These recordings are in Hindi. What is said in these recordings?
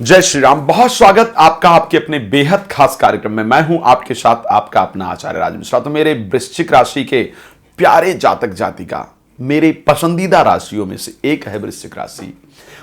जय श्री राम। बहुत स्वागत आपका आपके अपने बेहद खास कार्यक्रम में। मैं हूं आपके साथ आपका अपना आचार्य राज मिश्रा। तो मेरे वृश्चिक राशि के प्यारे जातक जातिका, मेरे पसंदीदा राशियों में से एक है वृश्चिक राशि।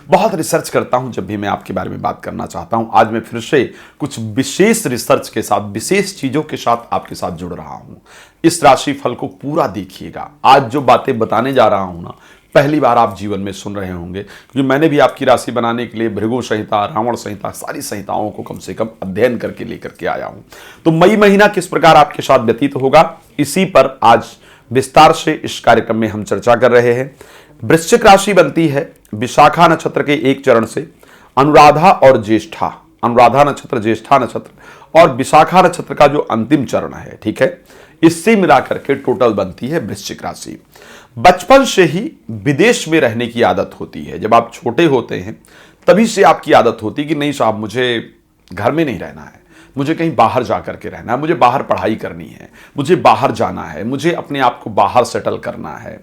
बहुत रिसर्च करता हूं जब भी मैं आपके बारे में बात करना चाहता हूं। आज मैं फिर से कुछ विशेष रिसर्च के साथ, विशेष चीजों के साथ आपके साथ जुड़ रहा हूं। इस राशि फल को पूरा देखिएगा। आज जो बातें बताने जा रहा हूं ना, पहली बार आप जीवन में सुन रहे होंगे, क्योंकि मैंने भी आपकी राशि बनाने के लिए भृगु संहिता, रावण संहिता, सारी संहिताओं को कम से कम अध्ययन करके लेकर के आया हूं। तो मई महीना किस प्रकार आपके साथ व्यतीत होगा, इसी पर आज विस्तार से इस कार्यक्रम में हम चर्चा कर रहे हैं। वृश्चिक राशि बनती है विशाखा नक्षत्र के एक चरण से, अनुराधा और ज्येष्ठा, अनुराधा नक्षत्र, ज्येष्ठा नक्षत्र और विशाखा नक्षत्र का जो अंतिम चरण है, ठीक है, इससे मिलाकर के टोटल बनती है वृश्चिक राशि। बचपन से ही विदेश में रहने की आदत होती है। जब आप छोटे होते हैं तभी से आपकी आदत होती है कि नहीं साहब, मुझे घर में नहीं रहना है, मुझे कहीं बाहर जा करके रहना है, मुझे बाहर पढ़ाई करनी है, मुझे बाहर जाना है, मुझे अपने आप को बाहर सेटल करना है।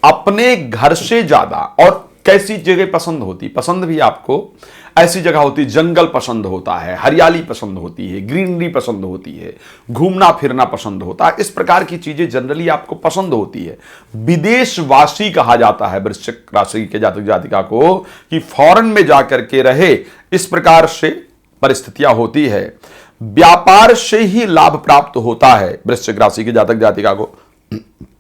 अपने घर से ज्यादा और कैसी जगह पसंद होती, पसंद भी आपको ऐसी जगह होती, जंगल पसंद होता है, हरियाली पसंद होती है, ग्रीनरी पसंद होती है, घूमना फिरना पसंद होता है। इस प्रकार की चीजें जनरली आपको पसंद होती है। विदेशवासी कहा जाता है वृश्चिक राशि के जातक जातिका को कि फॉरेन में जाकर के रहे, इस प्रकार से परिस्थितियां होती है। व्यापार से ही लाभ प्राप्त होता है वृश्चिक राशि के जातक जातिका को।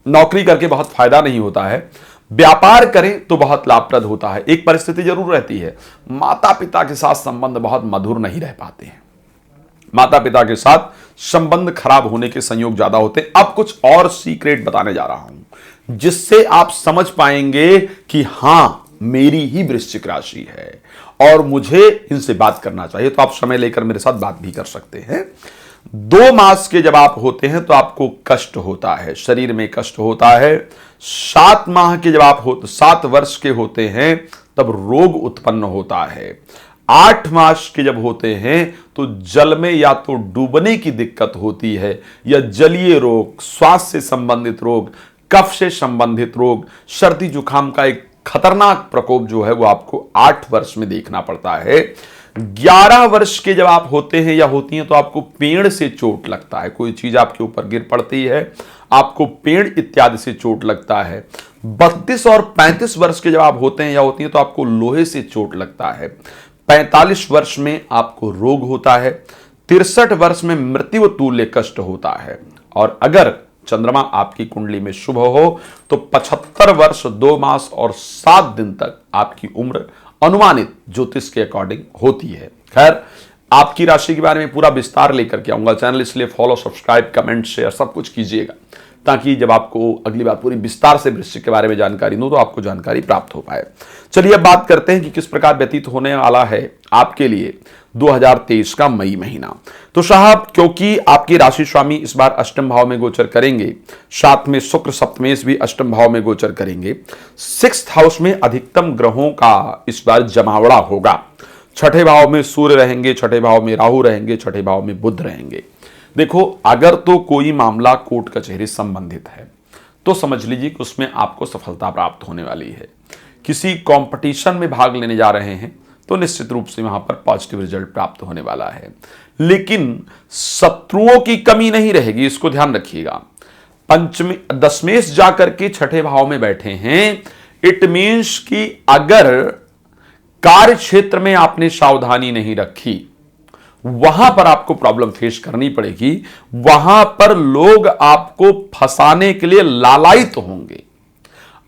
नौकरी करके बहुत फायदा नहीं होता है, व्यापार करें तो बहुत लाभप्रद होता है। एक परिस्थिति जरूर रहती है, माता पिता के साथ संबंध बहुत मधुर नहीं रह पाते हैं, माता पिता के साथ संबंध खराब होने के संयोग ज्यादा होते हैं। अब कुछ और सीक्रेट बताने जा रहा हूं जिससे आप समझ पाएंगे कि हां, मेरी ही वृश्चिक राशि है और मुझे इनसे बात करना चाहिए। तो आप समय लेकर मेरे साथ बात भी कर सकते हैं। 2 मास के जब आप होते हैं तो आपको कष्ट होता है, शरीर में कष्ट होता है। 7 माह के जब आप 7 वर्ष के होते हैं तब रोग उत्पन्न होता है। 8 मास के जब होते हैं तो जल में या तो डूबने की दिक्कत होती है या जलीय रोग, श्वास से संबंधित रोग, कफ से संबंधित रोग, सर्दी जुकाम का एक खतरनाक प्रकोप जो है वो आपको 8 वर्ष में देखना पड़ता है। 11 वर्ष के जब आप होते हैं या होती हैं तो आपको पेड़ से चोट लगता है, कोई चीज आपके ऊपर गिर पड़ती है, आपको पेड़ इत्यादि से चोट लगता है। 32 और 35 वर्ष के जब आप होते हैं या होती हैं तो आपको लोहे से चोट लगता है। 45 वर्ष में आपको रोग होता है। 63 वर्ष में मृत्यु तुल्य कष्ट होता है। और अगर चंद्रमा आपकी कुंडली में शुभ हो तो 75 वर्ष 2 मास और 7 दिन तक आपकी उम्र अनुमानित ज्योतिष के अकॉर्डिंग होती है। खैर, आपकी राशि के बारे में पूरा विस्तार लेकर के आऊंगा। चैनल इसलिए फॉलो, सब्सक्राइब, कमेंट, शेयर सब कुछ कीजिएगा ताकि जब आपको अगली बार पूरी विस्तार से वृश्चिक के बारे में जानकारी दूं तो आपको जानकारी प्राप्त हो पाए। चलिए अब बात करते हैं कि किस प्रकार व्यतीत होने वाला है आपके लिए 2023 का मई महीना। तो साहब, क्योंकि आपकी राशि स्वामी इस बार अष्टम भाव में गोचर करेंगे, साथ में शुक्र सप्तमेश भी अष्टम भाव में गोचर करेंगे। 6th हाउस में अधिकतम ग्रहों का इस बार जमावड़ा होगा। 6ठे भाव में सूर्य रहेंगे, 6ठे भाव में राहु रहेंगे, 6ठे भाव में बुध रहेंगे। देखो, अगर तो कोई मामला कोर्ट कचहरी संबंधित है तो समझ लीजिए कि उसमें आपको सफलता प्राप्त होने वाली है। किसी कंपटीशन में भाग लेने जा रहे हैं तो निश्चित रूप से वहां पर पॉजिटिव रिजल्ट प्राप्त होने वाला है। लेकिन शत्रुओं की कमी नहीं रहेगी, इसको ध्यान रखिएगा। पंचमी दशमेश जाकर के 6ठे भाव में बैठे हैं, इट मीन्स कि अगर कार्य क्षेत्र में आपने सावधानी नहीं रखी, वहां पर आपको प्रॉब्लम फेस करनी पड़ेगी। वहां पर लोग आपको फंसाने के लिए लालायित होंगे।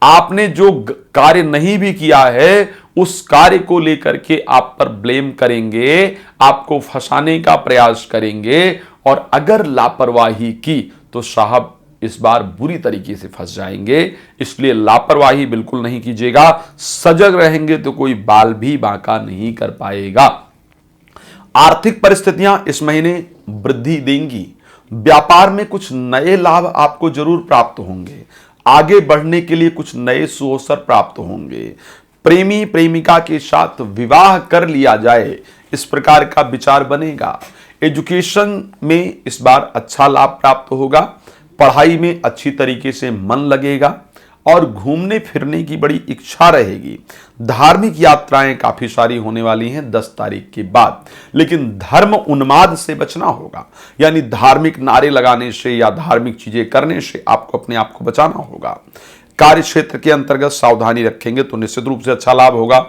आपने जो कार्य नहीं भी किया है उस कार्य को लेकर के आप पर ब्लेम करेंगे, आपको फंसाने का प्रयास करेंगे। और अगर लापरवाही की तो साहब इस बार बुरी तरीके से फंस जाएंगे। इसलिए लापरवाही बिल्कुल नहीं कीजिएगा। सजग रहेंगे तो कोई बाल भी बांका नहीं कर पाएगा। आर्थिक परिस्थितियां इस महीने वृद्धि देंगी। व्यापार में कुछ नए लाभ आपको जरूर प्राप्त होंगे। आगे बढ़ने के लिए कुछ नए सुअवसर प्राप्त होंगे। प्रेमी प्रेमिका के साथ विवाह कर लिया जाए, इस प्रकार का विचार बनेगा। एजुकेशन में इस बार अच्छा लाभ प्राप्त होगा। पढ़ाई में अच्छी तरीके से मन लगेगा और घूमने फिरने की बड़ी इच्छा रहेगी। धार्मिक यात्राएं काफी सारी होने वाली हैं 10 तारीख के बाद, लेकिन धर्म उन्माद से बचना होगा, यानी धार्मिक नारे लगाने से या धार्मिक चीजें करने से आपको अपने आप को बचाना होगा। कार्य क्षेत्र के अंतर्गत सावधानी रखेंगे तो निश्चित रूप से अच्छा लाभ होगा।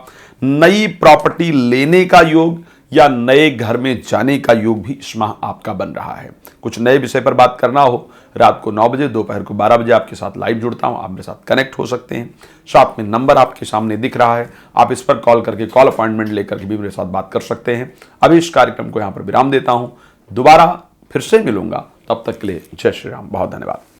नई प्रॉपर्टी लेने का योग या नए घर में जाने का योग भी इस माह आपका बन रहा है। कुछ नए विषय पर बात करना हो, रात को 9 बजे, दोपहर को 12 बजे आपके साथ लाइव जुड़ता हूं, आप मेरे साथ कनेक्ट हो सकते हैं। साथ में नंबर आपके सामने दिख रहा है, आप इस पर कॉल करके कॉल अपॉइंटमेंट लेकर के भी मेरे साथ बात कर सकते हैं। अभी इस कार्यक्रम को यहां पर विराम देता हूं, दोबारा फिर से मिलूंगा, तब तक के लिए जय श्री राम, बहुत धन्यवाद।